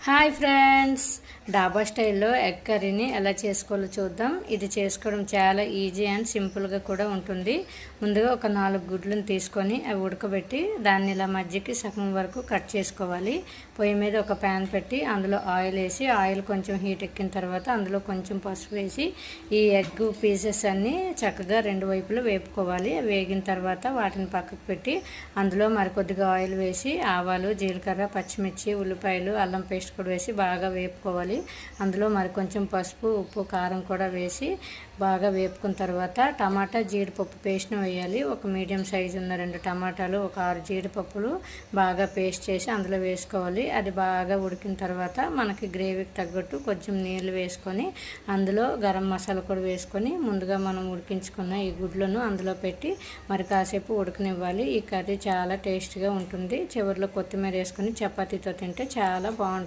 Hi friends, డాబా స్టైల్లో egg కర్రీని ఎలా చేసుకోవాలో చూద్దాం. ఇది చేసుకోవడం చాలా ఈజీ అండ్ సింపుల్గా కూడా ఉంటుంది. ముందుగా ఒక 4 గుడ్లను తీసుకొని అవి ఉడకబెట్టి దాన్ని ఇలా మధ్యకి సగం వరకు కట్ చేసుకోవాలి. పొయ్యి మీద ఒక ప్యాన్ పెట్టి అందులో ఆయిల్ వేసి ఆయిల్ కొంచెం హీట్ ఎక్కిన తర్వాత అందులో కొంచెం పసుపు వేసి ఈ ఎగ్ పీసెస్ అన్నీ చక్కగా 2 వైపులు వేపుకోవాలి. వేగిన తర్వాత వాటిని పక్కకు పెట్టి అందులో మరికొద్దిగా ఆయిల్ వేసి ఆవాలు, జీలకర్ర, పచ్చిమిర్చి, ఉల్లిపాయలు, అల్లం పేస్ట్ కూడా వేసి బాగా వేపుకోవాలి. అందులో మరి కొంచెం పసుపు, ఉప్పు, కారం కూడా వేసి బాగా వేపుకున్న తర్వాత టమాటా, జీడిపప్పు పేస్ట్ను వేయాలి. ఒక మీడియం సైజు ఉన్న 2 టమాటాలు, ఒక 6 జీడిపప్పులు బాగా పేస్ట్ చేసి అందులో వేసుకోవాలి. అది బాగా ఉడికిన తర్వాత మనకి గ్రేవీకి తగ్గట్టు కొంచెం నీళ్ళు వేసుకొని అందులో గరం మసాలా కూడా వేసుకొని ముందుగా మనం ఉడికించుకున్న ఈ గుడ్లను అందులో పెట్టి మరి కాసేపు ఉడకనివ్వాలి. ఈ కర్రీ చాలా టేస్ట్గా ఉంటుంది. చివరిలో కొత్తిమీర వేసుకొని చపాతీతో తింటే చాలా బాగుంటుంది.